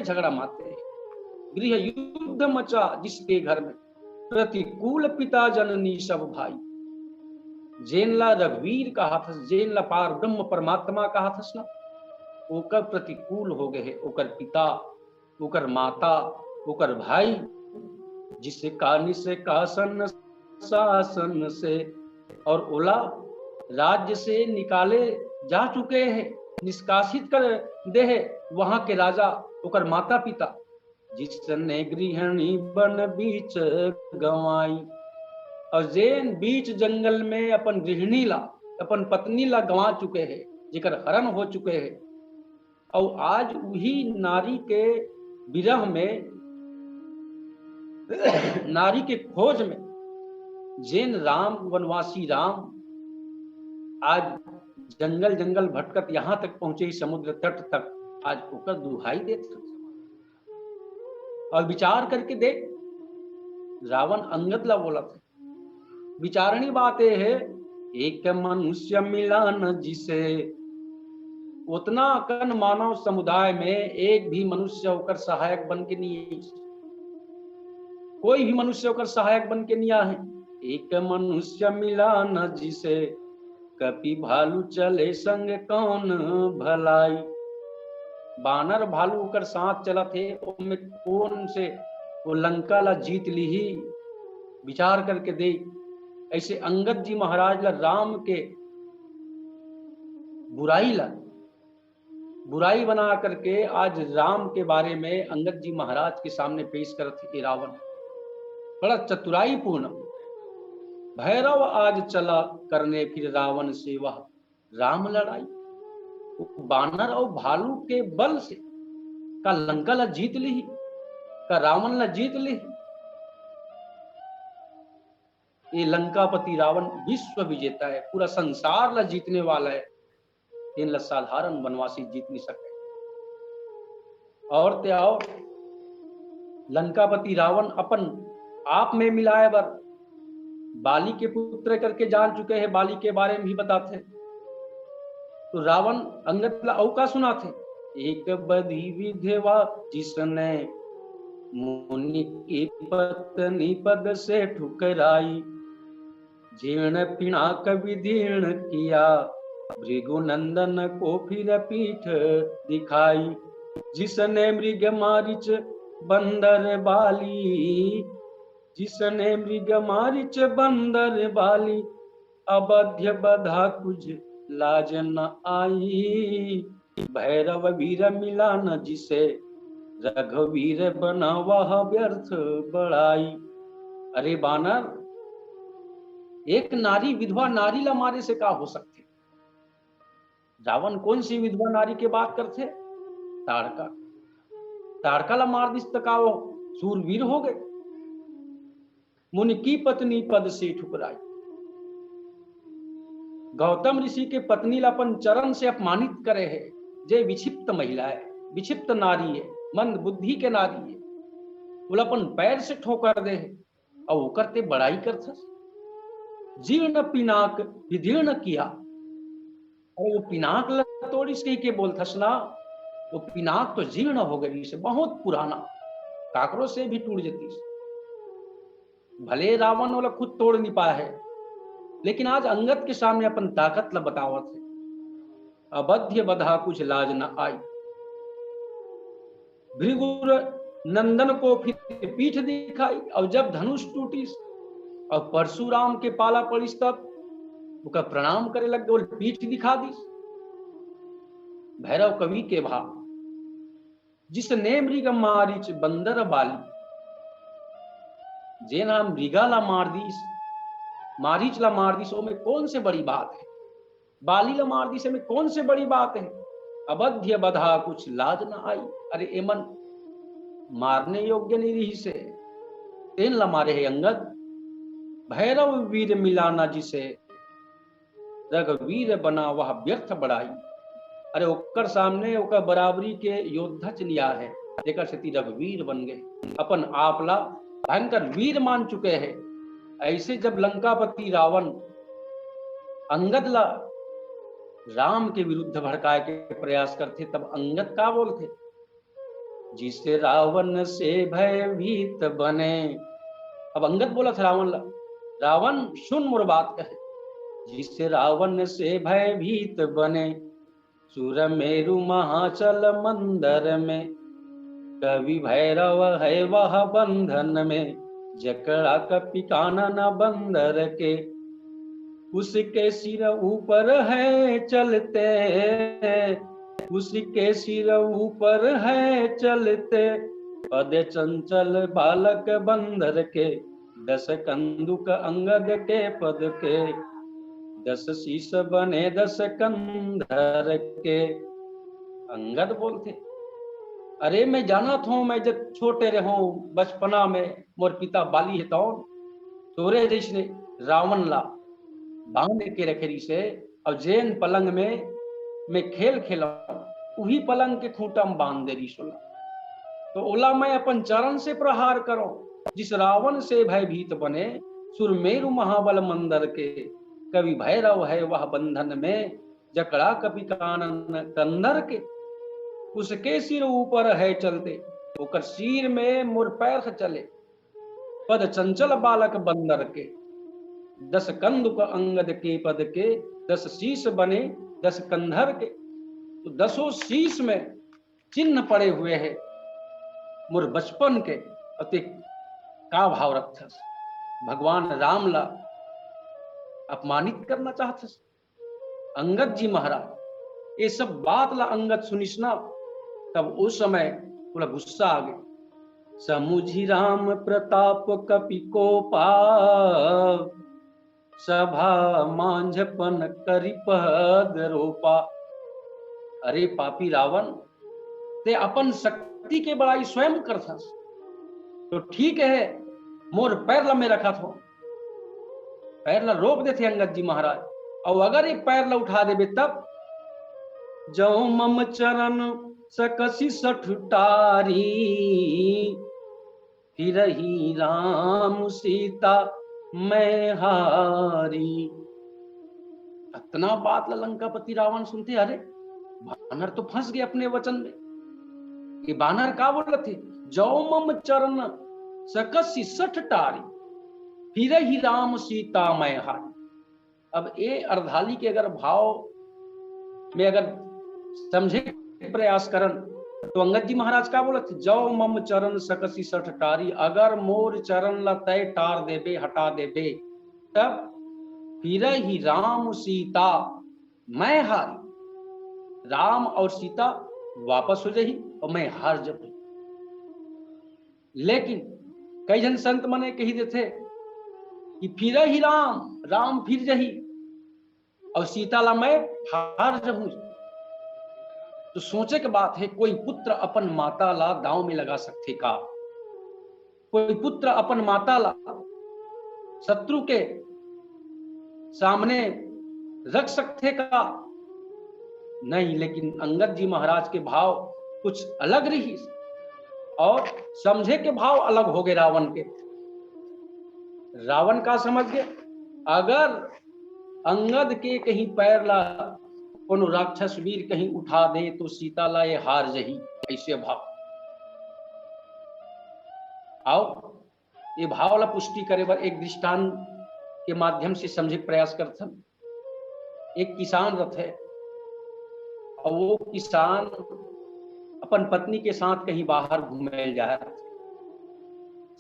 झगड़ा मारते हैं। गृह युद्ध मचा जिसके घर में, प्रतिकूल पिता जननी सब भाई। जेनला रघुवीर कहा था, जेनला पार ब्रह्म परमात्मा कहा था ना, ओकर प्रतिकूल हो गए, ओकर पिता, ओकर माता, ओकर भाई, जिसे कानी से कासन शासन से और ओला राज्य से निकाले जा चुके हैं, निष्कासित कर दे है वहां के राजा, ओकर माता पिता, जिसने गृहिणी बन बीच गंवाई। और जेन बीच जंगल में अपन गृहिणी ला, अपन पत्नी ला गंवा चुके हैं, जिकर हरण हो चुके हैं। और आज वही नारी के विरह में, नारी के खोज में, जेन राम वनवासी राम आज जंगल जंगल भटकत यहाँ तक पहुंचे, समुद्र तट तक, आज ओकर दुहाई देते। और विचार करके देख, रावण अंगद ला बोला था, विचारणी बात है, एक मनुष्य मिला न जिसे, उतना कन मानव समुदाय में एक भी मनुष्य होकर सहायक बन के नहीं, कोई भी मनुष्य होकर सहायक बन के नहीं आए। एक मनुष्य मिला न जिसे, कपि भालू चले संग कौन भलाई। बानर भालू कर साथ चला थे, कौन से वो लंका ला जीत ली ही। विचार करके देख, ऐसे अंगद जी महाराज ला राम के बुराई बना करके आज राम के बारे में अंगद जी महाराज के सामने पेश करते रावण। बड़ा चतुराई पूर्ण भैरव आज चला करने फिर रावण से वह राम लड़ाई। बानर और भालू के बल से का लंका ला जीत ली, का रावण ला जीत ली। ये लंकापति रावण विश्व विजेता है, पूरा संसार ला जीतने वाला है। इन ला साधारण वनवासी जीत नहीं सके। और त्याओ लंकापति रावण अपन आप में मिलाए बर बाली के पुत्र करके जान चुके हैं, बाली के बारे में भी बताते। तो रावण अंगद ला औका सुनाते, एक बधी विधवा जिसने मुनि की पत्नी पद से ठुकराई, जीर्ण पिनाक विदीर्ण किया, भृगुनंदन को फिर पीठ दिखाई। जिसने मृग मारिच बंदर बाली, जिसने मृग मारिच बंदर बाली, अबध्य बधा कुछ लाज न आई। भैरव वीर मिला न जिसे, रघुवीर बना वह व्यर्थ बढ़ाई। अरे बानर, एक नारी विधवा नारी ला मारे से का हो सकते? रावण कौन सी विधवा नारी के बात करते? ताड़का, ताड़का ला मार दिस तक वो सूरवीर हो गए। मुनि की पत्नी पद से ठुकराई, गौतम ऋषि के पत्नी ला अपन चरण से अपमानित करे है। जे विक्षिप्त महिला है, विक्षिप्त नारी है, मंद बुद्धि के नारी है, बोला अपन पैर से ठोकर दे है और वो करते बड़ाई करते। जीर्ण पिनाक विदीर्ण किया, और वो पिनाक ला तोड़ इसके के बोलथस ना, वो पिनाक तो जीर्ण हो गई से, बहुत पुराना, काकरों से भी टूट जाती। भले रावण वाला खुद तोड़ नहीं पाया है, लेकिन आज अंगद के सामने अपन ताकत ला बतावत है। अबध्य बधा कुछ लाज न आई। भृगु नंदन को फिर पीठ दिखाई, और जब धनुष टूटी और परशुराम के पाला पड़ी तब उसका प्रणाम करे लग गए, पीठ दिखा दी। भैरव कवि के भाव, जिसने मृग मारिच बंदर बाली, जे नाम मृगा ला मार दी, मारीच ला मार दी, सो में कौन से बड़ी बात है, बाली ला मार दी से में कौन से बड़ी बात है, अबध्य बधा कुछ लाज न आई। अरे एमन मारने योग्य नहीं रही से, तेन ला मारे है अंगद, भैरव वीर मिलाना जिसे, रघुवीर बना वह व्यर्थ बढ़ाई। अरे ओकर सामने ओकर बराबरी के योद्धा चलिया है, जेकर से रघुवीर बन गए, अपन आपला भयंकर वीर मान चुके हैं। ऐसे जब लंकापति रावण अंगद ला राम के विरुद्ध भड़काए के प्रयास करते, तब अंगद का बोलते, जिससे रावण से भयभीत बने। अब अंगद बोला था रावण ला, रावण सुन मोर बात कहे, जिससे रावण से भयभीत बने, सुर मेरु महाचल मंदर में, कवि भैरव है वह बंधन में, जकड़ा कपि कानन बंदर के, उसके सिर ऊपर है चलते, उसके सिर ऊपर है चलते, पद चंचल बालक बंदर के, 10 कंदुक अंगद के पद के, 10 शीश बने 10 कंधर के। अंगद बोलते, अरे मैं जाना था, मैं जब छोटे रहो बचपना में मोर पिता बाली है तो तोरे जैसे रावण ला बांध के रखेरी से, और जैन पलंग में मैं खेल खेला, वही पलंग के खूंटा में बांध दे रही सोला, तो ओला मैं अपन चरण से प्रहार करो, जिस रावण से भयभीत बने, सुरमेरु महाबल मंदर के, कवि भैरव है वह बंधन में, जकड़ा कपि कानन कंदर के, उसके सिर ऊपर है चलते, ओकर सिर में मोर पैर चले, पद चंचल बालक बंदर के, 10 कंदुक अंगद के पद के, 10 शीश बने 10 कंधर के। तो 10 शीश में चिन्ह पड़े हुए हैं मोर बचपन के, अति का भाव रखता, भगवान राम ला अपमानित करना चाहते अंगद जी महाराज। ये सब बात ला अंगद सुनिस ना, तब उस समय पूरा गुस्सा आ गया, समुझी राम प्रताप कपि को पा, सभा मांझपन करि पद रोपा। अरे पापी रावण, ते अपन शक्ति के बड़ाई स्वयं करता, तो ठीक है मोर पैर ला में रखा था, पैर ला रोक देते अंगद जी महाराज, और अगर एक पैर ला उठा देवे तब, जो मम चरण सकसी सठुटारी, फिर ही राम सीता मैं हारी। इतना बात लंकापति रावण सुनते, अरे बानर तो फंस गए अपने वचन में। ये बानर का बोल थे, जो मम चरण सकसी सठटारी, फिर ही राम सीता मैं हारी। अब ये अर्धाली के अगर भाव में अगर समझे प्रयास करन, तो अंगद जी महाराज का बोलत, जो मम चरण सकसी सठटारी, अगर मोर चरण ला तय टार देबे हटा देबे, तब फिर ही राम सीता मैं हारी, राम और सीता वापस हो जाही और मैं हार जब। लेकिन कई जन संत मने कही देते कि फिर ही राम फिर जही और सीता ला मैं हार जहूं। तो सोचे की बात है, कोई पुत्र अपन माता ला दांव में लगा सकते का? कोई पुत्र अपन माता ला शत्रु के सामने रख सकते का? नहीं। लेकिन अंगद जी महाराज के भाव कुछ अलग रही और समझे के भाव अलग हो गए रावण के। रावण का समझ गए, अगर अंगद के कहीं पैर ला कोनो राक्षस वीर कहीं उठा दे तो सीता ला ये हार जही, ऐसे भाव। आओ ये भाव ला पुष्टि करे बर एक दृष्टांत के माध्यम से समझे प्रयास करथन। एक किसान रथ है और वो किसान अपन पत्नी के साथ कहीं बाहर घूमे जा रहे थे।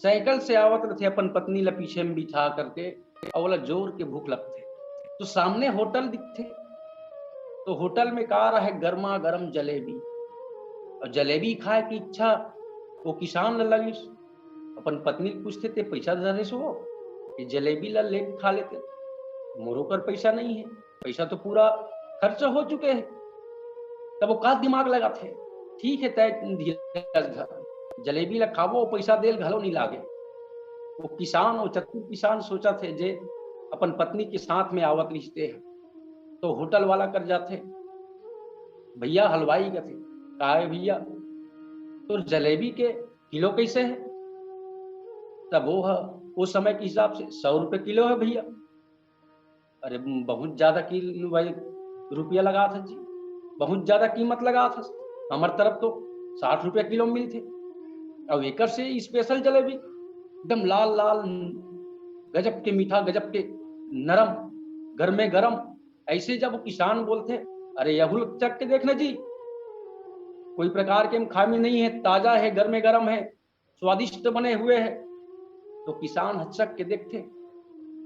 साइकिल से आवत रहे, अपन पत्नी ला पीछे में बिठा करके, और बोला जोर के भूख लगते तो सामने होटल दिखते। तो होटल में का रहा है, गर्मा गर्म जलेबी, और जलेबी खाए की इच्छा वो किसान ला लगी। अपन पत्नी पूछते थे पैसा दे सो, ये जलेबी ला ले खा लेते। मोरो पर पैसा नहीं है, पैसा तो पूरा खर्च हो चुके हैं। तब वो का दिमाग लगाते, ठीक है तय धीरज धर, जलेबी ला खावो, पैसा देल घलो नहीं लागे। वो किसान और चतुर किसान सोचा थे जे अपन पत्नी के साथ में आवत रिश्ते हैं। तो होटल वाला कर जाते, भैया हलवाई का थे, कहा है भैया तो जलेबी के किलो कैसे है? तब वो है उस समय के हिसाब से 100 रुपए किलो है भैया। अरे बहुत ज्यादा किलो भाई, रुपया लगा था जी, बहुत ज्यादा कीमत लगा था। हमारे तरफ तो 60 रुपया किलो मिलते। अब एक से स्पेशल जलेबी एकदम लाल लाल, गजब के मीठा, गजब के नरम, घर में गरम। ऐसे जब वो किसान बोलते, अरे यहुल चख के देखना जी, कोई प्रकार के खामी नहीं है, ताजा है, घर में गरम है, स्वादिष्ट बने हुए हैं। तो किसान हचक के देखते,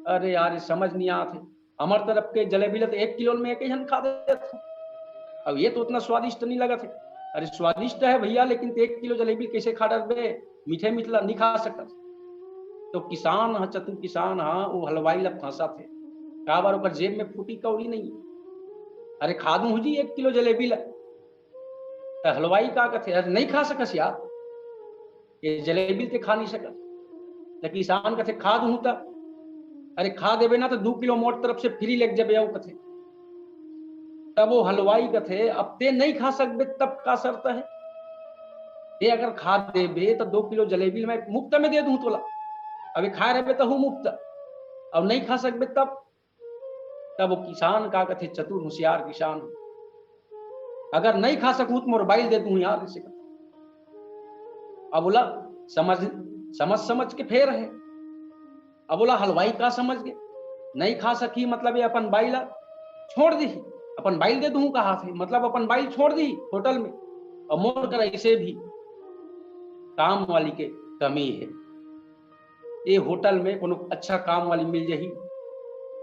अरे यार समझ नहीं आते, हमारे तरफ के जलेबी तो 1 किलो में एक ही खा देते। अब ये तो उतना स्वादिष्ट नहीं लगा थे। अरे स्वादिष्ट है भैया, लेकिन 1 किलो जलेबी कैसे खा डर, मीठे मीठला नहीं खा सकता। तो किसान हाँ, चतुर किसान हाँ, वो हलवाई ला फंसा थे, का बार ओकर जेब में फूटी कौड़ी नहीं। अरे खा दूं जी 1 किलो जलेबी ला। तो हलवाई का कथे, अरे नहीं खा सकस यार, ये जलेबी ते खा नहीं सकस। तो किसान कथे खा दूं ता, अरे खा देवे ना तो 2 किलो मोट तरफ से फ्री लेके जबे आओ कथे। तब वो हलवाई कथे, अब ते नहीं खा सकबे तब का शर्त है, ते अगर खा देबे तो 2 किलो जलेबी मैं मुफ्त में दे दूं तोला। अभी खा रहे तो हूँ मुफ्त, अब नहीं खा सकबे तब वो किसान का कथे, चतुर होशियार किसान, अगर नहीं खा सकूं तो मोबाइल दे दूं यार इसे। अब बोला समझ समझ समझ के फेर है। अब बोला हलवाई का समझ गए, नहीं खा सकी मतलब ये अपन बाइल छोड़ दी, अपन बाइल दे दूं कहा थे, मतलब अपन बाइल छोड़ दी होटल में। और मोड़ कर ऐसे भी काम वाली के कमी है, ये होटल में कोनो अच्छा काम वाली मिल जाही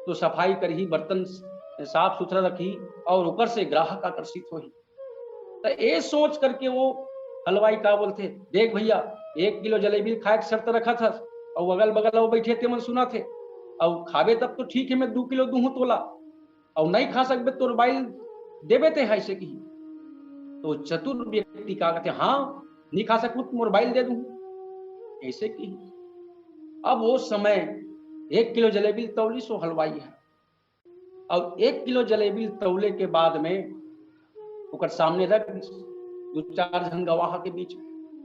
तो सफाई करही, बर्तन साफ सुथरा रखी, और ऊपर से ग्राहक आकर्षित हो। तो ये सोच करके वो हलवाई का बोलते, देख भैया 1 किलो जलेबी खाए के शर्त रखा था, और अगल बगल वो बैठे थे, मन सुना थे, और खावे तब तो ठीक है, मैं 2 किलो दूं तोला, और नहीं खा सकते तो मोबाइल देवे थे ऐसे की। तो चतुर व्यक्ति का कहते, हाँ नहीं खा सकूं तो मोबाइल दे दूं ऐसे की। अब वो समय 1 किलो जलेबी तौली सो हलवाई है, और 1 किलो जलेबी तौले के बाद में ओकर सामने रख 2-4 जन गवाह के बीच।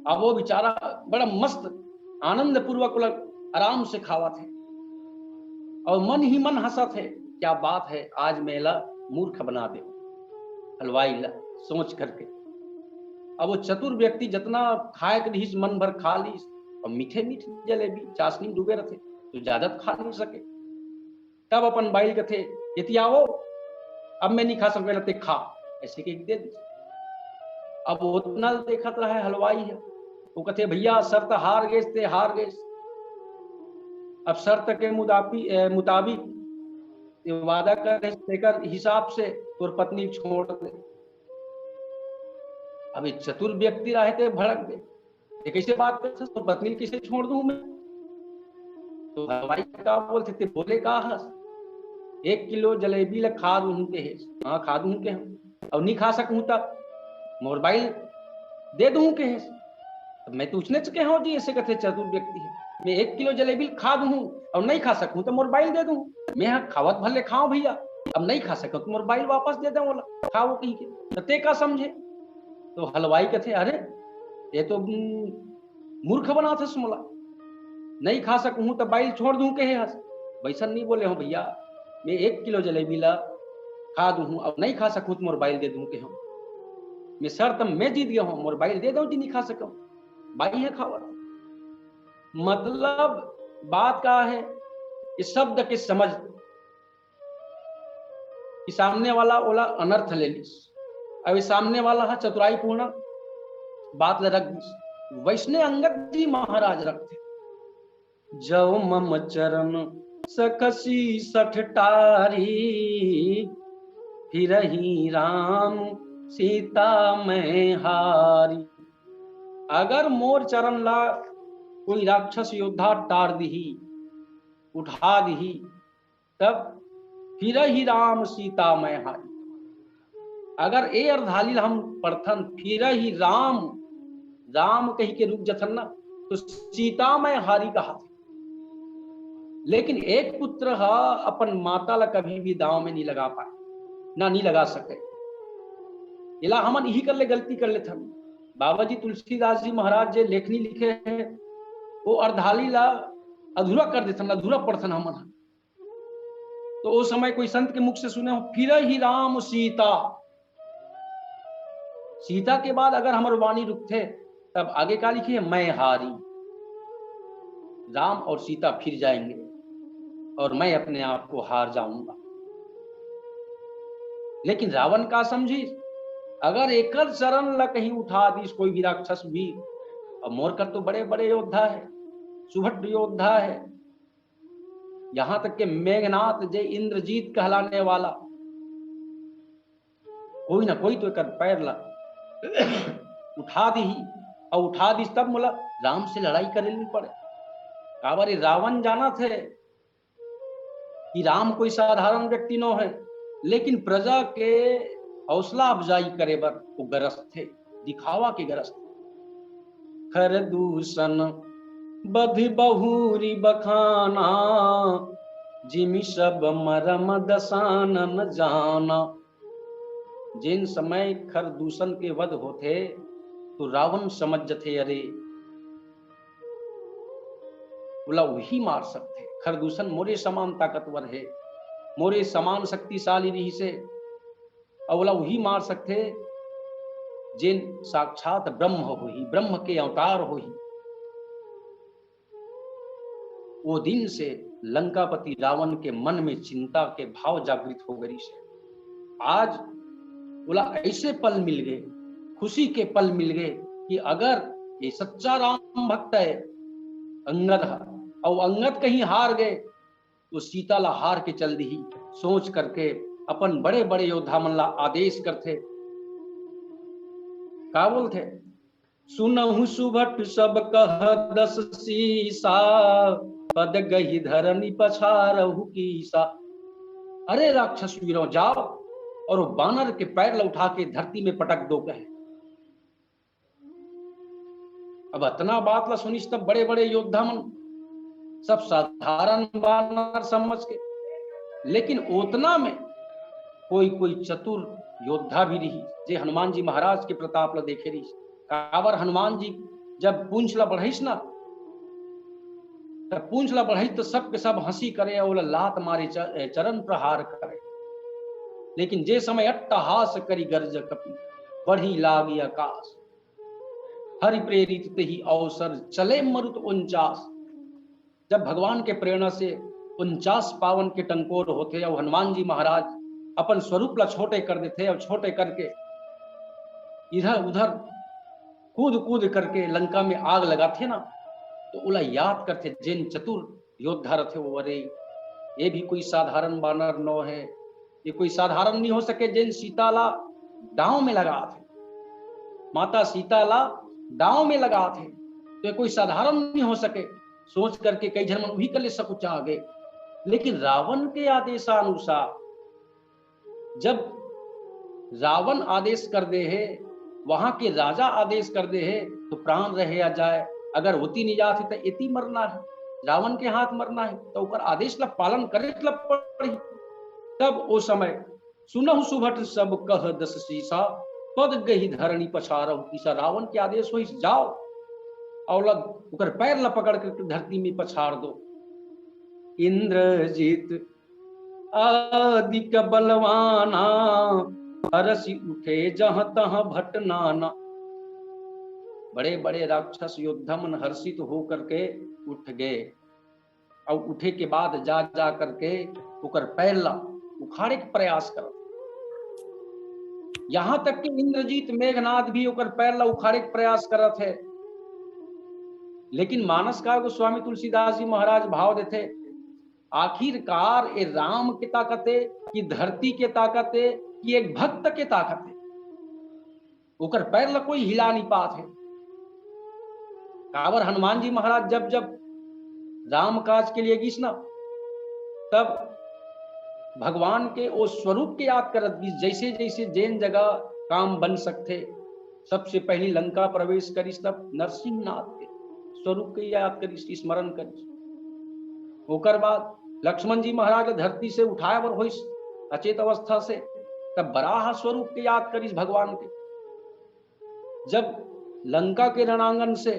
अब वो बेचारा बड़ा मस्त आनंद पूर्वक आराम से खावा थे, और मन ही मन हंसा थे, क्या बात है आज मेला मूर्ख बना दे हलवाई ला सोच करके। अब वो चतुर व्यक्ति जितना खाए के ढीस मन भर खा ली, और मीठे मीठे जलेबी चाशनी डूबे रहे तो ज्यादा खा नहीं सके। तब अपन बाइल के थे, यदि आओ अब मैं नहीं खा सकता, लगते खा ऐसे के दे दी। अब उतना देखत रहा है हलवाई है, वो कहते भैया शर्त हार गए थे, हार गए। अब शर्त के मुताबिक वादा कर हिसाब से तोर पत्नी छोड़ दे। अभी चतुर व्यक्ति रहे थे, भड़क गए, ये कैसे बात कर, तो पत्नी कैसे छोड़ दूं मैं? तो हलवाई का बोलते थे, बोले का हस 1 किलो जलेबी ला खा दूं के है, हाँ खा दूं के हम, और नहीं खा सकूं तब मोबाइल दे दूं के है। तो मैं तो उसने चुके हो जी, ऐसे कहते चतुर व्यक्ति है, मैं 1 किलो जलेबी खा दूं और नहीं खा सकूं तो मोबाइल दे दूं, मैं यहाँ खावत भले खाओ भैया, अब नहीं खा सकूं तो मोबाइल वापस दे दो, बोला खाओ कहीं के ते का समझे। तो हलवाई कहते, अरे ये तो मूर्ख बना था सुमला, नहीं खा सकूं तो बाइल छोड़ दूं के है, वैसा नहीं बोले हो भैया, मैं 1 किलो जलेबी ला खा दूं अब नहीं खा सकूं तो मोबाइल दे दूं के हम, मैं शर्त मैं जीत गया हूं, मोबाइल दे दो जी नहीं खा सकूं, बाई है खावा। मतलब बात का है इस शब्द के समझ कि सामने वाला ओला अनर्थ ले ली, अब सामने वाला है चतुराई पूर्ण बात ल रख वैष्णे अंगद जी महाराज रखते जव मम चरण सकसी सठटारी फिरही राम सीता मैं हारी। अगर मोर चरण ला कोई राक्षस योद्धा टार दही उठा दही तब फिर ही राम सीता मैं हारी। अगर ए अर्धालिल हम पढ़थन फिर ही राम राम कही के रुक जथन ना तो सीता मैं हारी कहा था। लेकिन एक पुत्र अपन माता ला कभी भी दांव में नहीं लगा पाए ना नहीं लगा सके। इला हमन यही कर ले गलती कर ले थन। बाबा जी तुलसीदास जी महाराज जे लेखनी लिखे हैं वो अर्धाली ला अधूरा कर देथन अधूरा पढ़थन हमन। तो उस समय कोई संत के मुख से सुने हो फिर ही राम सीता सीता के बाद अगर हमारे वाणी रुकते तब आगे का लिखिए मैं हारी। राम और सीता फिर जाएंगे और मैं अपने आप को हार जाऊंगा। लेकिन रावण का समझी अगर एकल चरण ला कहीं उठा दी कोई भी राक्षस भी और मोरकर तो बड़े बड़े योद्धा है सुभद्र योद्धा है। यहां तक के मेघनाथ जय इंद्रजीत कहलाने वाला कोई ना कोई तो कर पैर ला उठा दी और उठा दी तब मोला राम से लड़ाई करे नहीं पड़े। काबर रावण जाना थे कि राम कोई साधारण व्यक्ति न है लेकिन प्रजा के हौसला अफजाई करे बर वो गरज थे दिखावा के गरज थे। खर दूषण बधि बहुरी बखाना जिमि सब मरम दसानन जाना। जिन समय खरदूषण के वध होते तो रावण समझ जथे अरे बोला वही मार सकते। खरदूषण मोरे समान ताकतवर है मोरे समान शक्तिशाली रही से और बोला वही मार सकते जिन साक्षात ब्रह्म होही ब्रह्म के अवतार होही। वो दिन से लंकापति रावण के मन में चिंता के भाव जागृत हो गई से आज बोला ऐसे पल मिल गए खुशी के पल मिल गए कि अगर ये सच्चा राम भक्त है अंगद और अंगद कहीं हार गए तो सीता ला हार के चल दी सोच करके अपन बड़े बड़े योद्धा मन ला आदेश करते का बोलते सुनहु सुभट सब कह दस सीसा पद गही धरनी पछारहु कीसा। अरे राक्षस वीरों जाओ और वो बानर के पैर ला उठा के धरती में पटक दो कहे। अब इतना बात ला सुनिस तब बड़े बड़े योद्धा मन सब साधारण बानर समझ के लेकिन उतना में कोई कोई चतुर योद्धा भी रही जे हनुमान जी महाराज के प्रताप ला देखे रही। काबर हनुमान जी जब पूंछ ला बढ़ाइस ना तब पूंछ ला बढ़ाई तो सब के सब हंसी करे और लात मारे चरण प्रहार करे। लेकिन जे समय अट्टहास करी गर्ज कपि बढ़ी लागी आकाश हरि प्रेरित तेहि अवसर चले मरुत 49। जब भगवान के प्रेरणा से 49 पावन के टंकोर होते और हनुमान जी महाराज अपन स्वरूप ला छोटे कर देते और छोटे करके इधर उधर कूद कूद करके लंका में आग लगाते ना तो उला याद करते जिन चतुर योद्धा रथे वो अरे ये भी कोई साधारण बानर न है ये कोई साधारण नहीं हो सके जिन सीता ला दांव में लगा थे माता सीता ला दांव में लगा थे तो ये कोई साधारण नहीं हो सके सोच करके कई जन वही कर ले सकुचा आ गए। लेकिन रावण के आदेशानुसार जब रावण आदेश कर दे है वहां के राजा आदेश कर दे है तो प्राण रहे या जाए अगर होती नहीं जाती तो इति मरना है रावण के हाथ मरना है तो ऊपर आदेश ला पालन करे पड़ी। तब ओ समय सुनहु सुभट सब कह दस सीसा पद गही धरणी पछारहु कीसा। रावण के आदेश हो जाओ और उकर पैर ला पकड़ कर धरती में पछाड़ दो। इंद्रजीत आदिक बलवाना हरसी उठे जहां तहां भट नाना। बड़े बड़े राक्षस योद्धा मन हर्षित हो करके उठ गए और उठे के बाद जा करके उकर पैर ला उखाड़े के प्रयास करो। यहाँ तक कि इंद्रजीत मेघनाथ भी ओकर पैर ला उखाड़े के प्रयास करत है, लेकिन मानसकार गोस्वामी तुलसीदास जी महाराज भाव देते, आखिरकार ये राम की ताकत है कि धरती के ताकत है कि एक भक्त के ताकत है, ओकर पैर ला कोई हिला नहीं पात है। काबर हनुमान जी महाराज जब जब राम काज के लिए गिस ना, तब भगवान के वो स्वरूप के याद करत गिस, जैसे जैसे जैन जगह काम बन सकते, सबसे पहली लंका प्रवेश करिस, तब नरसिंहनाथ के स्वरूप के याद करिस, स्मरण करिस। ओकर बाद लक्ष्मण जी महाराज धरती से उठाए बर होइस अचेत अवस्था से, तब बराह स्वरूप के याद करिस भगवान के। जब लंका के रणांगन से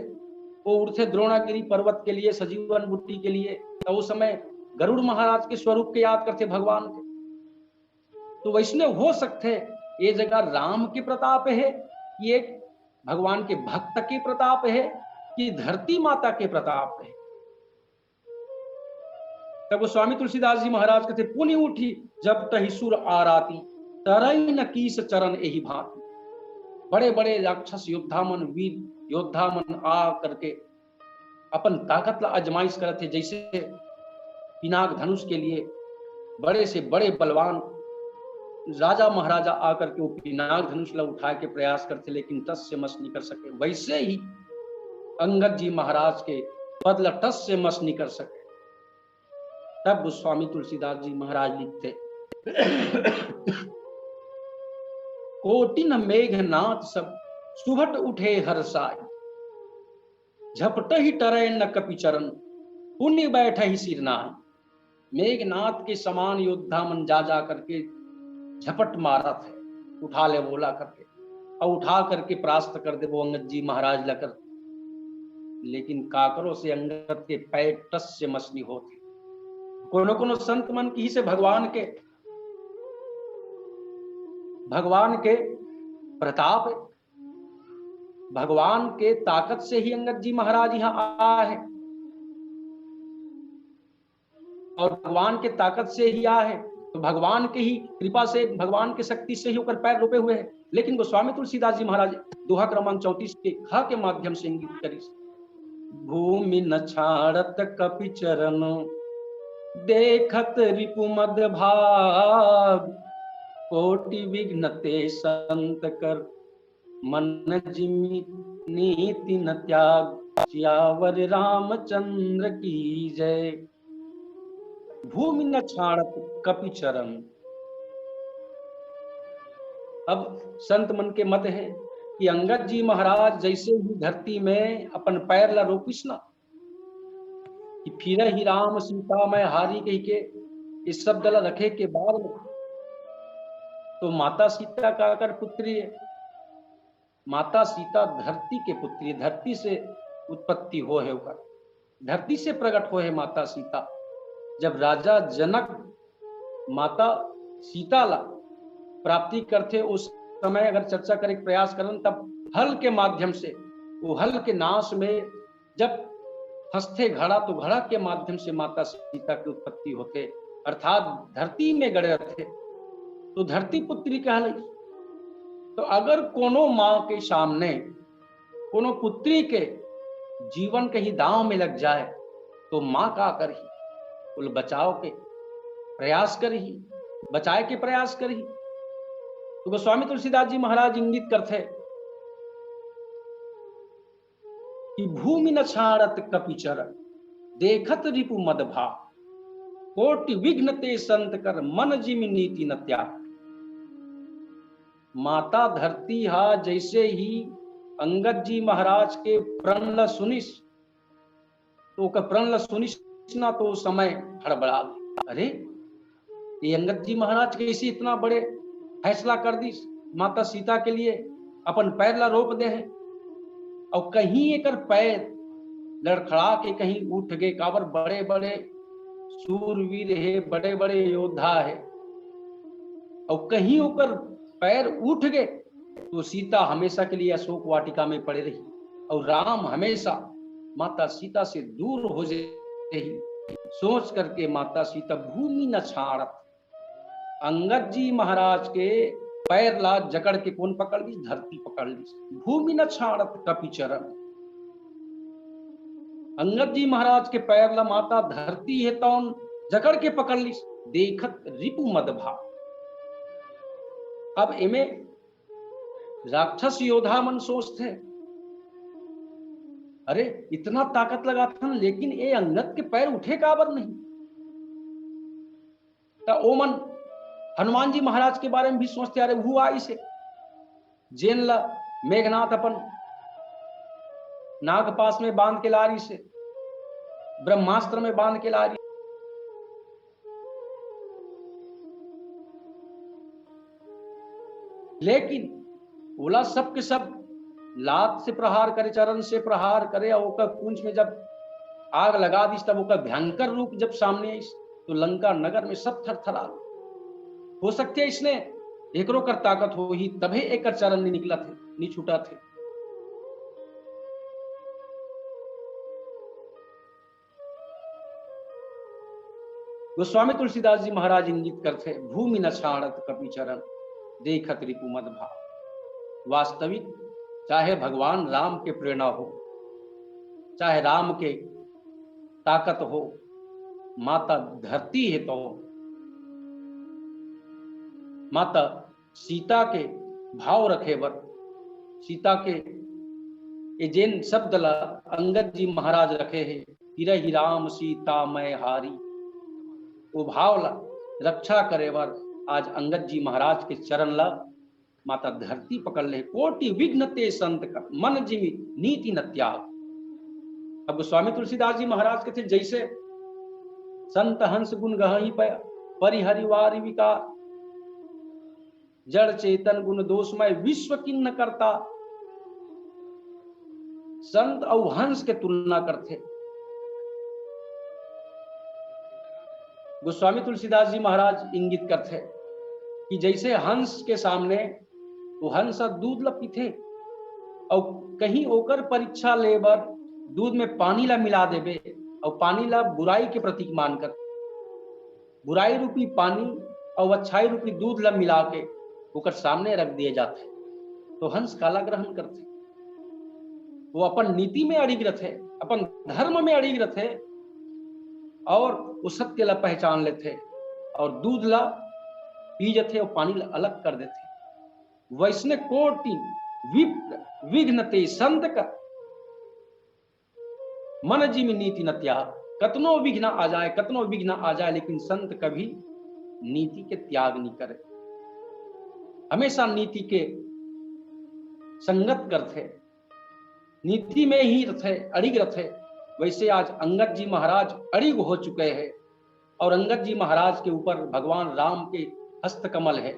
वो उठे द्रोणागिरी पर्वत के लिए, सजीवन बुट्टी के लिए, तो उस समय गरुड़ महाराज के स्वरूप के याद करते भगवान के। तो वैष्णव हो सकते ये जगह राम के प्रताप है, कि एक भगवान के भक्त के प्रताप है, कि धरती माता के प्रताप है। तब स्वामी तुलसीदास जी महाराज कहते, पुनि उठी जब तहि सुर आराती, तरई न कीस चरण यही भांति। बड़े बड़े राक्षस योद्धा मन, वीर योद्धा मन आ करके अपन ताकत ला आजमाइश करते, जैसे पिनाक धनुष के लिए बड़े से बड़े बलवान राजा महाराजा आकर के वो पिनाक धनुष ला उठा के प्रयास करते, लेकिन टस से मस नहीं कर सके। वैसे ही अंगद जी महाराज के बदला टस से मस नहीं कर सके। तब स्वामी तुलसीदास जी महाराज लिखते, कोटिन मेघनाथ सब सुभट उठे हर्षाय, झपट ही टरे न कपि चरण, पुण्य बैठ ही सिरनाय। मेघनाथ के समान योद्धा मन जा जा करके झपट मारा थे, उठा ले बोला करके, और उठा करके परास्त कर दे वो अंगद जी महाराज लकर, लेकिन काकरों से अंगद के पैर टस से मस नहीं होते। कोनो कोनो संत मन की से भगवान के प्रताप है, भगवान के ताकत से ही अंगद जी महाराज यहाँ आया है, और भगवान के ताकत से ही आया है, तो भगवान के ही कृपा से, भगवान के शक्ति से ही ऊपर पैर रोपे हुए हैं। लेकिन गोस्वामी तुलसीदास जी महाराज दोहा क्रमांक 34 के ख के माध्यम से इंगित करी, भूमि न छाड़त कपि चरण, देखत रिपु मद भाग, कोटि विघ्न ते संत कर, मन जिमि नीति न त्याग, सियावर रामचंद्र की जय। भूमि न छाड़त कपि चरण। अब संत मन के मत है कि अंगद जी महाराज जैसे ही धरती में अपन पैर ला रोपिस ना, कि फिर ही राम सीता मैं हारी कही के इस शब्द ला रखे के बाद में, तो माता सीता का कर पुत्री है, माता सीता धरती के पुत्री, धरती से उत्पत्ति हो है, धरती से प्रकट हो है माता सीता। जब राजा जनक माता सीता ला प्राप्ति करते, उस समय अगर चर्चा करे प्रयास करन, तब हल के माध्यम से, वो हल के नाश में जब हंसते घड़ा, तो घड़ा के माध्यम से माता सीता की उत्पत्ति होते, अर्थात धरती में गड़े रहते, तो धरती पुत्री कहलाई। तो अगर कोनो माँ के सामने कोनो पुत्री के जीवन कहीं दांव में लग जाए, तो माँ का करही, बोल बचाव के प्रयास करही, बचाए के प्रयास करही। तो गोस्वामी तुलसीदास जी महाराज इंगित करते कि भूमि न छाड़त कपि चरण, देखत रिपु मद भाव, कोटि विघ्न ते संत कर, मन जिमि नीति न त्याग। माता धरती हा जैसे ही अंगद जी महाराज के प्रण ल सुनिस, तो प्रण ल सुनिस ना, तो समय हड़बड़ा, अरे ये अंगद जी महाराज कैसे इतना बड़े फैसला कर दी माता सीता के लिए, अपन पैर ला रोप दे हैं, और कहीं एक पैर लड़खड़ा के कहीं उठ गए। काबर बड़े बड़े सूरवीर है, बड़े बड़े योद्धा है, और कहीं होकर पैर उठ गए, तो सीता हमेशा के लिए अशोक वाटिका में पड़े रही, और राम हमेशा माता सीता से दूर हो जाए, सोच करके माता सीता भूमि न छाड़त, अंगद जी महाराज के पैर ला जकड़ के कौन पकड़ ली? धरती पकड़ ली। भूमि न छाड़त कपि चरण। अंगद जी महाराज के पैर ला माता धरती है तौन जकड़ के पकड़ ली, देखत रिपु मद भाव। अब इमे राक्षस योद्धा मन सोचते, अरे इतना ताकत लगा था लेकिन ये अंगद के पैर उठे काबर नहीं? तो ओमन हनुमान जी महाराज के बारे में भी सोचते, अरे हुआ इसे जेन ला मेघनाथ अपन नाग पास में बांध के लारी से, ब्रह्मास्त्र में बांध के लारी। लेकिन बोला सब के सब लात से प्रहार करे, चरण से प्रहार करे, और ओकर पूंछ में जब आग लगा दी तब ओकर भयंकर रूप जब सामने आई तो लंका नगर में सब थरथरा। हो सकते इसने एकरो कर ताकत हो ही तभी एक चरण नहीं निकला थे, नहीं छूटा थे। गोस्वामी तुलसीदास जी महाराज इंगित करते, भूमि न छाड़त कपि चरण, देखत रिपु मद भाव। वास्तविक चाहे भगवान राम के प्रेरणा हो, चाहे राम के ताकत हो, माता धरती है तो माता सीता के भाव रखे बर, सीता के ये जैन शब्द ला अंगद जी महाराज रखे है, हिरहि राम सीता मैं हारी। वो भाव ला रक्षा करे बर आज अंगद जी महाराज के चरण ला माता धरती पकड़ ले। कोटि विघ्न ते संत का, मन जीवी नीति न त्याग। अब गोस्वामी तुलसीदास जी महाराज के थे, जैसे संत हंस गुण गहि पय परिहरिवारि विकार, जड़ चेतन गुण दोषमय विश्व किन्न करता। संत और हंस के तुलना करते। गोस्वामी तुलसीदास जी महाराज इंगित करते कि जैसे हंस के सामने वो हंस दूध ला पीते और कहीं ओकर परीक्षा लेबर दूध में पानी ला मिला देवे और पानी ला बुराई के प्रतीक मानकर बुराई रूपी पानी और अच्छाई रूपी दूध ला मिला के ओकर सामने रख दिए जाते, तो हंस काला ग्रहण करते। वो अपन नीति में अड़िग रहते, अपन धर्म में अड़िग रहते और उस सत्य ला पहचान लेते और दूध ला पी जाते और पानी ला अलग कर देते। वैष्णव कोटि विघ्न ते संत का, मन जी में नीति न त्याग। कतनो विघ्न आ जाए, कतनो विघ्न आ जाए, लेकिन संत कभी नीति के त्याग नहीं करे, हमेशा नीति के संगत करते, नीति में ही रथे, अड़िग रथे। वैसे आज अंगद जी महाराज अड़िग हो चुके हैं और अंगद जी महाराज के ऊपर भगवान राम के हस्तकमल है,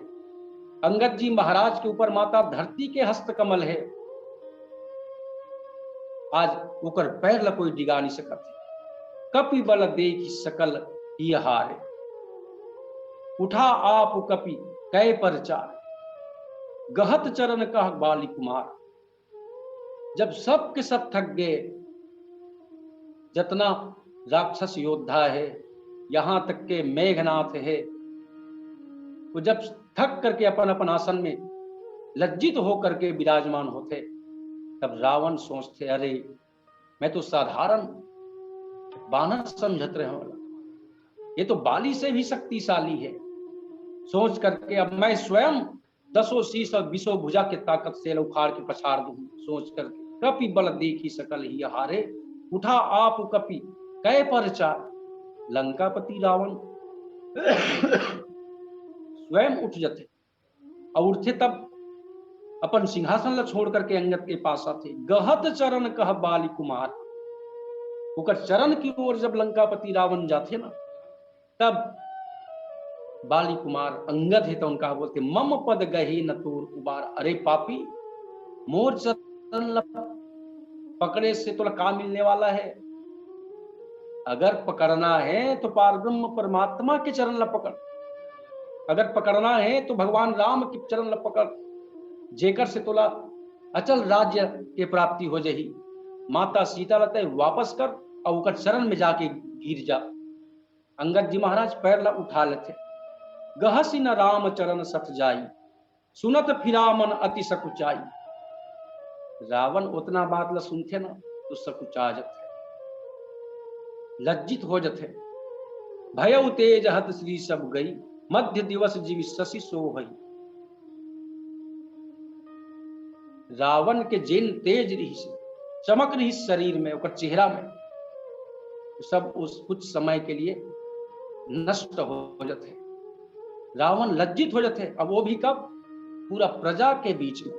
अंगद जी महाराज के ऊपर माता धरती के हस्तकमल है। आज ओकर पैर ला कोई डिगा नहीं सकते। कपि बल देखि सकल ही हारे, उठा आप कपि कै परचार, गहत चरण कह बाली कुमार। जब सब के सब थक गए, जितना राक्षस योद्धा है, यहां तक के मेघनाथ है, वो जब थक करके अपन अपन आसन में लज्जित होकर के विराजमान होते, तब रावण सोचते, अरे मैं तो साधारण बानर समझत रहे वाला, ये तो बाली से भी शक्तिशाली है। सोच करके अब मैं स्वयं 10 शीश और 20 भुजा के ताकत से उखाड़ के पछाड़ दूं। सोच करके कपि बल देखी सकल ही हारे, उठा आप कपि कै परचार। लंकापति रावण स्वयं उठ जाते और उठते तब अपन सिंहासन ला छोड़ करके अंगद के पास आते। गहत चरण कह बाली कुमार, ओकर चरण की ओर जब लंकापति रावण जाते ना, तब बाली कुमार अंगद है तो उनका बोलते, मम पद गहे न तोर उबार। अरे पापी, मोर चरण पकड़े से तो का मिलने वाला है? अगर पकड़ना है तो पारब्रह्म परमात्मा के चरण ला पकड़, अगर पकड़ना है तो भगवान राम के चरण ला पकड़, जेकर से तोला अचल राज्य के प्राप्ति हो जाही। माता सीता लते वापस कर और उकर चरण में जाके गिर जा। अंगद जी महाराज पैर ला उठा लेते, गहसी न राम चरण सठ जाई, सुनत फिरा मन अति सकुचाई। रावण उतना बात ला सुनते ना तो सकुचा जत है, लज्जित हो जत है। भय तेज हत श्री सब गई, मध्य दिवस जीव शशि सो भई। रावण के जिन तेज रही से चमक रही शरीर में, ओकर चेहरा में, सब उस कुछ समय के लिए नष्ट हो जाते। रावण लज्जित हो जाते। अब वो भी कब? पूरा प्रजा के बीच में।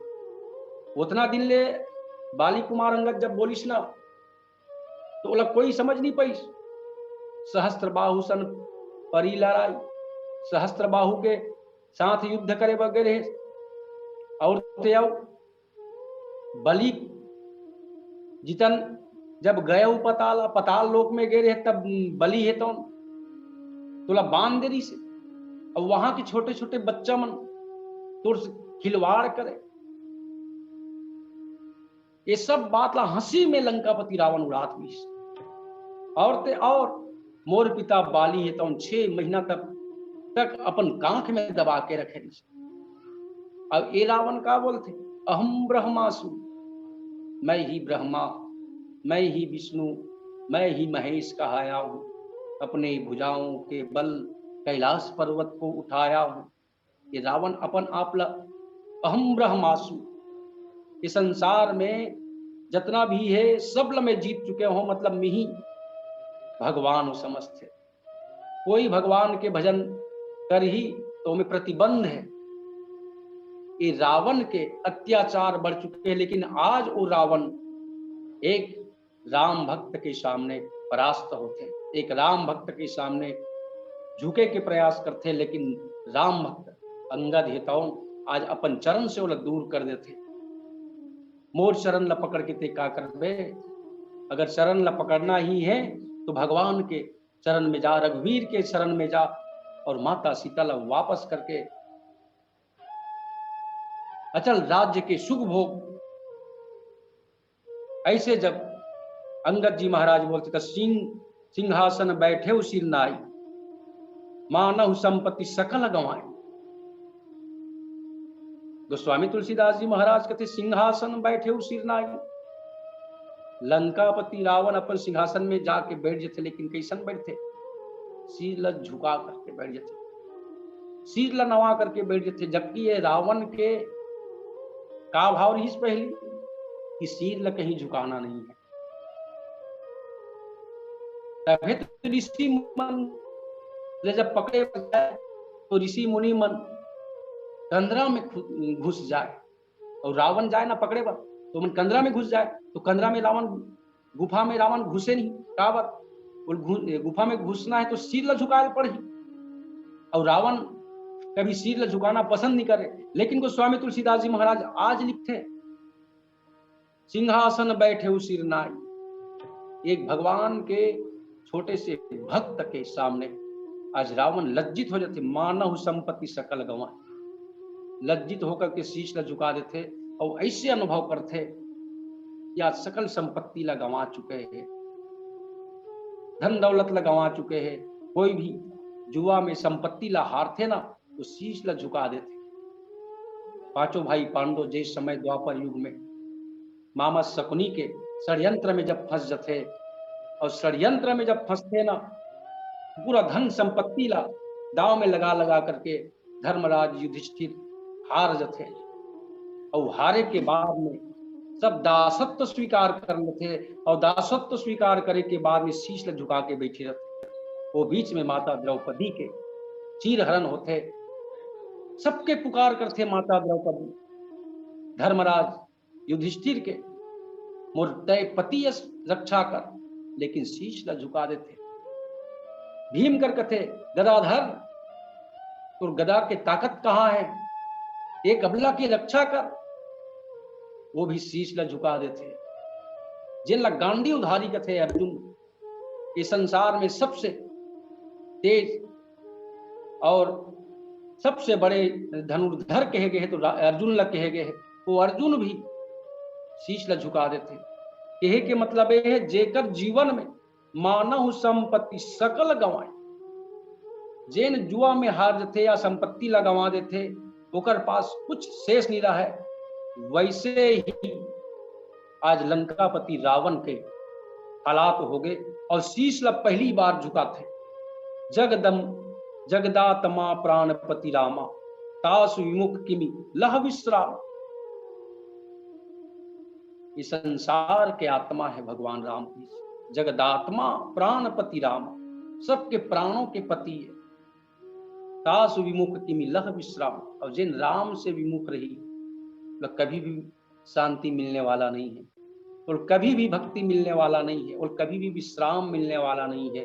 उतना दिन ले बाली कुमार अंगद जब बोलिस ना तो बोला कोई समझ नहीं पाई। सहस्त्र बाहु सन परी लड़ाई, सहस्त्र बाहु के साथ युद्ध करे वगैरह। और बलि जितन जब गए पताल लोक में गए रहे तब बलि है तो तुला बांध देरी से। अब वहां के छोटे छोटे बच्चा मन तुर खिलवाड़ करे। ये सब बात ला हंसी में लंकापति रावण उड़ात भी। और मोर पिता बाली है तो 6 महीना तक अपन कांख में दबा के रखे। अब ये रावण का बोलते, अहम ब्रह्मासु, मैं ही ब्रह्मा, मैं ही विष्णु, मैं ही महेश कहाया हूं। अपने भुजाओं के बल कैलाश पर्वत को उठाया हूं। ये रावण अपन आप ला अहम ब्रह्मासु, इस संसार में जितना भी है सब ला मैं जीत चुके हो, मतलब मैं ही भगवान समझते। कोई भगवान के भजन कर ही तो में प्रतिबंध है। ये रावण के अत्याचार बढ़ चुके हैं, लेकिन आज वो रावण एक राम भक्त के सामने परास्त होते, एक राम भक्त के सामने झुके के प्रयास करते। लेकिन राम भक्त अंगद हेताओं आज अपन चरण से वो दूर कर देते। मोर चरण ला पकड़ के ते का करबे? अगर चरण ला पकड़ना ही है तो भगवान के चरण में जा, रघुवीर के चरण में जा और माता सीता ला वापस करके अचल राज्य के सुख भोग। ऐसे जब अंगद जी महाराज बोलते थे, सिंहासन बैठे सिर नाई, मानव संपत्ति सकल गंवाए। गोस्वामी तुलसीदास जी महाराज कहते, सिंहासन बैठे सिर नाई। लंकापति रावण अपन सिंहासन में जाके बैठ जाते, लेकिन कैसन बैठते? सिर ल झुका करके बैठ जाते, सिर ल नवा करके बैठ जाते। जबकि ये रावण के का भाव रही पहली कि सिर ल कहीं झुकाना नहीं है। तभी तो ऋषि मन जब पकड़े तो ऋषि मुनि मन कंदरा में घुस जाए, और रावण जाए ना पकड़े बा तो मन कंदरा में घुस जाए। तो कंदरा में रावण, गुफा में रावण घुसे नहीं। काबर गुफा में घुसना है तो सिर ल झुकाए पड़ी, और रावण कभी सिर ल झुकाना पसंद नहीं करे। लेकिन गोस्वामी तुलसीदास जी महाराज आज लिखते, सिंहासन बैठे सिर नाई। एक भगवान के छोटे से भक्त के सामने आज रावण लज्जित हो जाते। मानव संपत्ति सकल गंवाए, लज्जित होकर के शीश ला झुका देते और ऐसे अनुभव करते या सकल संपत्ति ला गंवा चुके हैं, धन दौलत ला गंवा चुके हैं। कोई भी जुआ में संपत्ति ला हारते ना तो शीश ला झुका देते। पांचों भाई पांडव जिस समय द्वापर युग में मामा शकुनी के षड्यंत्र में जब फंस जाते, और षड्यंत्र में जब फंसते ना पूरा धन संपत्ति ला दांव में लगा लगा करके धर्मराज युधिष्ठिर हार जाते। और हारे के बाद में सब दासत्व स्वीकार कर लेते, और दासत्व स्वीकार करे के बाद में शीश ला झुका के बैठे रहते। वो बीच में माता द्रौपदी के चीरहरण होते, सबके पुकार करते माता द्रौपदी, धर्मराज युधिष्ठिर के मुर्दय पति रक्षा कर, लेकिन शीश ला झुका देते। भीम कर कथे, गदाधर तो गदा के ताकत कहाँ है, एक अबला की रक्षा कर, वो भी शीश ला झुका देते। जिन ला गांडी उधारी कथे अर्जुन, इस संसार में सबसे तेज और सबसे बड़े धनुर्धर कहे गए तो अर्जुन ला कहे गए, वो अर्जुन भी शीश ला झुका देते। कहे के मतलब ये है, जेकर जीवन में मानव संपत्ति सकल गंवाए, जेन जुआ में हार जाते या संपत्ति ला गंवा देते, ओकर पास कुछ शेष नहीं रहा है। वैसे ही आज लंकापति रावण के हालात हो गए और शीश लब पहली बार झुका थे। जगदम जगदात्मा प्राणपति रामा तासु विमुख किमि लह विश्राम। इस संसार के आत्मा है भगवान राम की। जगदात्मा प्राणपति राम, सबके प्राणों के पति है। तासु विमुख किमि लह विश्राम। और जिन राम से विमुख रही तो कभी भी शांति मिलने वाला नहीं है, और कभी भी भक्ति मिलने वाला नहीं है, और कभी भी विश्राम मिलने वाला नहीं है।